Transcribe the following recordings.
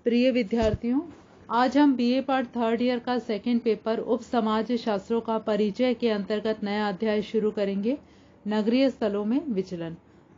प्रिय विद्यार्थियों, आज हम बीए पार्ट थर्ड ईयर का सेकंड पेपर उप समाज शास्त्रों का परिचय के अंतर्गत नया अध्याय शुरू करेंगे। नगरीय स्थलों में विचलन।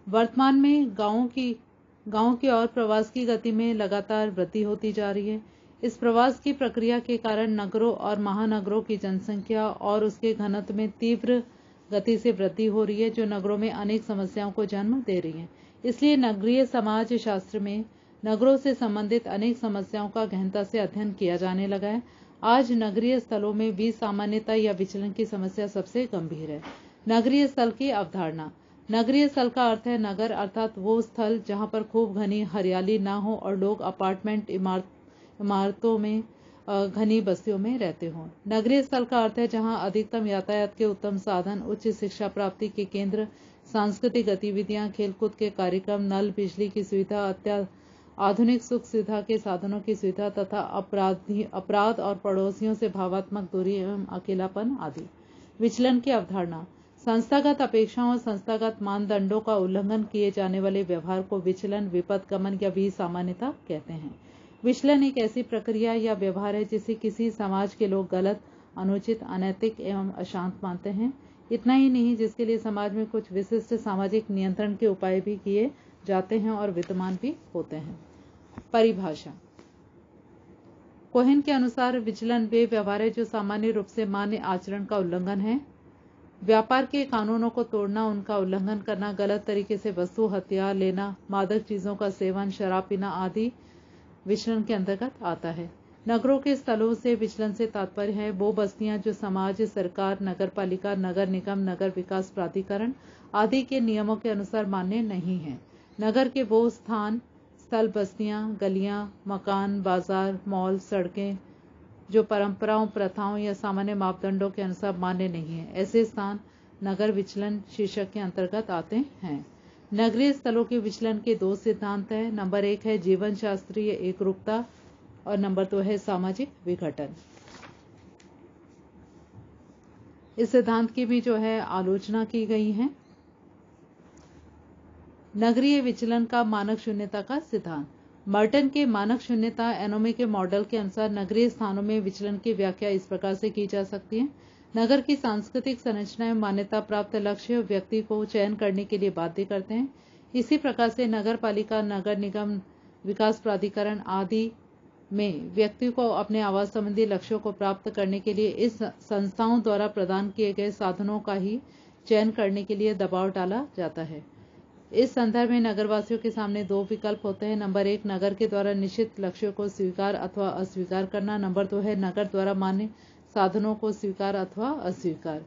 वर्तमान में गांव की और प्रवास की गति में लगातार वृद्धि होती जा रही है। इस प्रवास की प्रक्रिया के कारण नगरों और महानगरों की जनसंख्या और उसके घनत्व में तीव्र गति से वृद्धि हो रही है, जो नगरों में अनेक समस्याओं को जन्म दे रही है। इसलिए नगरीय समाज शास्त्र में नगरों से संबंधित अनेक समस्याओं का गहनता से अध्ययन किया जाने लगा है। आज नगरीय स्थलों में विसामान्यता या विचलन की समस्या सबसे गंभीर है। नगरीय स्थल की अवधारणा। नगरीय स्थल का अर्थ है नगर, अर्थात वो स्थल जहां पर खूब घनी हरियाली ना हो और लोग अपार्टमेंट इमारतों में घनी बस्तियों में रहते हों। नगरीय स्थल का अर्थ है जहां अधिकतम यातायात के उत्तम साधन, उच्च शिक्षा प्राप्ति के केंद्र, सांस्कृतिक गतिविधियां, खेलकूद के कार्यक्रम, नल, बिजली की सुविधा, आधुनिक सुख सुविधा के साधनों की सुविधा तथा अपराध और पड़ोसियों से भावात्मक दूरी एवं अकेलापन आदि। विचलन की अवधारणा। संस्थागत अपेक्षाओं और संस्थागत मानदंडों का उल्लंघन किए जाने वाले व्यवहार को विचलन, विपथगमन या विसामान्यता कहते हैं। विचलन एक ऐसी प्रक्रिया या व्यवहार है जिसे किसी समाज के लोग गलत, अनुचित, अनैतिक एवं अशांत मानते हैं। इतना ही नहीं, जिसके लिए समाज में कुछ विशिष्ट सामाजिक नियंत्रण के उपाय भी किए जाते हैं और विद्यमान भी होते हैं। परिभाषा। कोहेन के अनुसार विचलन वे व्यवहार है जो सामान्य रूप से मान्य आचरण का उल्लंघन है। व्यापार के कानूनों को तोड़ना, उनका उल्लंघन करना, गलत तरीके से वस्तु हथियार लेना, मादक चीजों का सेवन, शराब पीना आदि विचलन के अंतर्गत आता है। नगरों के स्थलों से विचलन से तात्पर्य है वो बस्तियां जो समाज, सरकार, नगर पालिका, नगर निगम, नगर विकास प्राधिकरण आदि के नियमों के अनुसार मान्य नहीं है। नगर के वो स्थल, बस्तियां, गलियां, मकान, बाजार, मॉल, सड़कें जो परंपराओं, प्रथाओं या सामान्य मापदंडों के अनुसार मान्य नहीं है, ऐसे स्थान नगर विचलन शीर्षक के अंतर्गत आते हैं। नगरीय स्थलों के विचलन के दो सिद्धांत हैं। नंबर 1 है जीवन शास्त्रीय एकरूपता और नंबर 2 है सामाजिक विघटन। इस सिद्धांत की भी जो है आलोचना की गई है। नगरीय विचलन का मानक शून्यता का सिद्धांत। मर्टन के मानक शून्यता एनोमी के मॉडल के अनुसार नगरीय स्थानों में विचलन की व्याख्या इस प्रकार से की जा सकती है। नगर की सांस्कृतिक संरचना एवं मान्यता प्राप्त लक्ष्य व्यक्ति को चयन करने के लिए बाध्य करते हैं। इसी प्रकार से नगर पालिका, नगर निगम, विकास प्राधिकरण आदि में व्यक्ति को अपने आवास संबंधी लक्ष्यों को प्राप्त करने के लिए इस संस्थाओं द्वारा प्रदान किए गए साधनों का ही चयन करने के लिए दबाव डाला जाता है। इस संदर्भ में नगरवासियों के सामने दो विकल्प होते हैं। नंबर 1 नगर के द्वारा निश्चित लक्ष्यों को स्वीकार अथवा अस्वीकार करना। नंबर 2 है नगर द्वारा मान्य साधनों को स्वीकार अथवा अस्वीकार।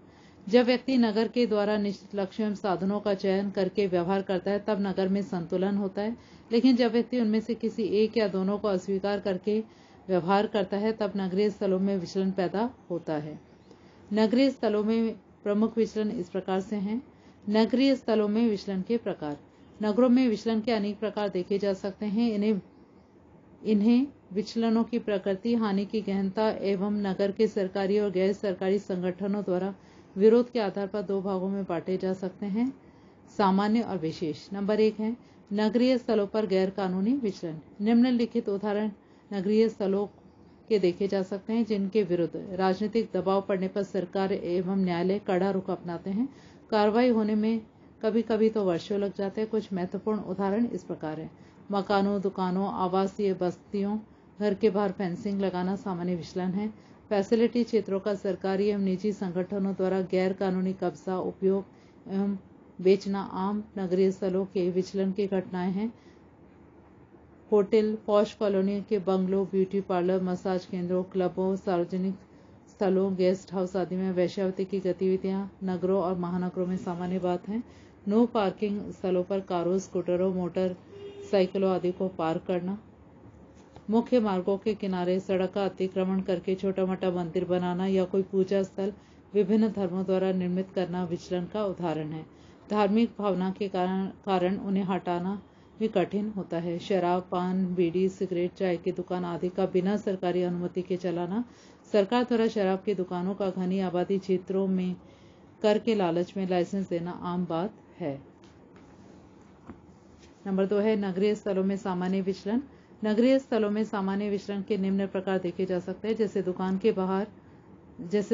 जब व्यक्ति नगर के द्वारा निश्चित लक्ष्यों एवं साधनों का चयन करके व्यवहार करता है तब नगर में संतुलन होता है, लेकिन जब व्यक्ति उनमें से किसी एक या दोनों को अस्वीकार करके व्यवहार करता है तब नगरीय स्थलों में विचलन पैदा होता है। नगरीय स्थलों में प्रमुख विचलन इस प्रकार से हैं। नगरीय स्थलों में विचलन के प्रकार। नगरों में विचलन के अनेक प्रकार देखे जा सकते हैं। इन्हें विचलनों की प्रकृति, हानि की गहनता एवं नगर के सरकारी और गैर सरकारी संगठनों द्वारा विरोध के आधार पर दो भागों में बांटे जा सकते हैं, सामान्य और विशेष। नंबर 1 है नगरीय स्थलों पर गैर कानूनी विचलन। निम्नलिखित उदाहरण नगरीय स्थलों के देखे जा सकते हैं जिनके विरुद्ध राजनीतिक दबाव पड़ने पर सरकार एवं न्यायालय कड़ा रुख अपनाते हैं। कार्रवाई होने में कभी कभी तो वर्षों लग जाते हैं। कुछ महत्वपूर्ण उदाहरण इस प्रकार है। मकानों, दुकानों, आवासीय बस्तियों, घर के बाहर फेंसिंग लगाना सामान्य विचलन है। फैसिलिटी क्षेत्रों का सरकारी एवं निजी संगठनों द्वारा गैर कानूनी कब्जा, उपयोग एवं बेचना आम नगरीय स्थलों के विचलन की घटनाएं हैं। होटल, पॉश कॉलोनी के बंगलों, ब्यूटी पार्लर, मसाज केंद्रों, क्लबों, सार्वजनिक स्थलों, गेस्ट हाउस आदि में वेश्यावृत्ति की गतिविधियां नगरों और महानगरों में सामान्य बात है। नो पार्किंग स्थलों पर कारों, स्कूटरों, मोटर साइकिलों आदि को पार्क करना। मुख्य मार्गों के किनारे सड़क का अतिक्रमण करके छोटा मोटा मंदिर बनाना या कोई पूजा स्थल विभिन्न धर्मों द्वारा निर्मित करना विचलन का उदाहरण है। धार्मिक भावना के कारण उन्हें हटाना भी कठिन होता है। शराब, पान, बीड़ी, सिगरेट, चाय की दुकान आदि का बिना सरकारी अनुमति के चलाना। सरकार द्वारा शराब की दुकानों का घनी आबादी क्षेत्रों में कर के लालच में लाइसेंस देना आम बात है। नंबर 2 है नगरीय स्थलों में सामान्य विचलन। नगरीय स्थलों में सामान्य विचलन के निम्न प्रकार देखे जा सकते हैं, जैसे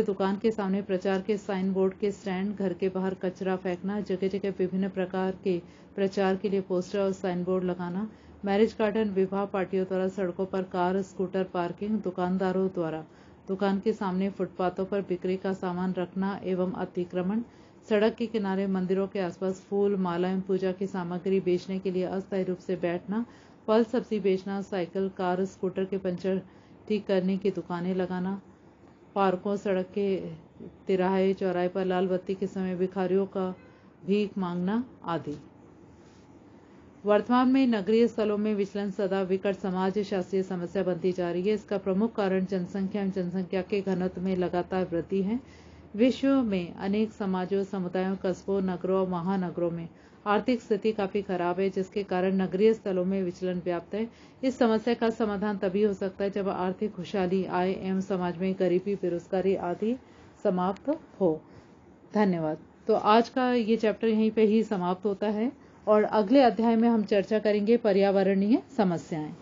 दुकान के सामने प्रचार के साइन बोर्ड के स्टैंड, घर के बाहर कचरा फेंकना, जगह जगह विभिन्न प्रकार के प्रचार के लिए पोस्टर और साइन बोर्ड लगाना, मैरिज गार्डन, विवाह पार्टियों द्वारा सड़कों पर कार स्कूटर पार्किंग, दुकानदारों द्वारा दुकान के सामने फुटपाथों पर बिक्री का सामान रखना एवं अतिक्रमण, सड़क के किनारे मंदिरों के आसपास फूल, माला एवं पूजा की सामग्री बेचने के लिए अस्थायी रूप से बैठना, फल सब्जी बेचना, साइकिल, कार, स्कूटर के पंचर ठीक करने की दुकानें लगाना, पार्कों, सड़क के तिराहे, चौराहे पर लाल बत्ती के समय भिखारियों का भीख मांगना आदि। वर्तमान में नगरीय स्थलों में विचलन सदा विकट समाज शास्त्रीय समस्या बनती जा रही है। इसका प्रमुख कारण जनसंख्या एवं जनसंख्या के घनत्व में लगातार वृद्धि है। विश्व में अनेक समाजों, समुदायों, कस्बों, नगरों और महानगरों में आर्थिक स्थिति काफी खराब है, जिसके कारण नगरीय स्थलों में विचलन व्याप्त है। इस समस्या का समाधान तभी हो सकता है जब आर्थिक खुशहाली आए एवं समाज में गरीबी, बेरोजगारी आदि समाप्त हो। धन्यवाद। तो आज का ये चैप्टर यहीं पे ही समाप्त होता है और अगले अध्याय में हम चर्चा करेंगे पर्यावरणीय समस्याएं।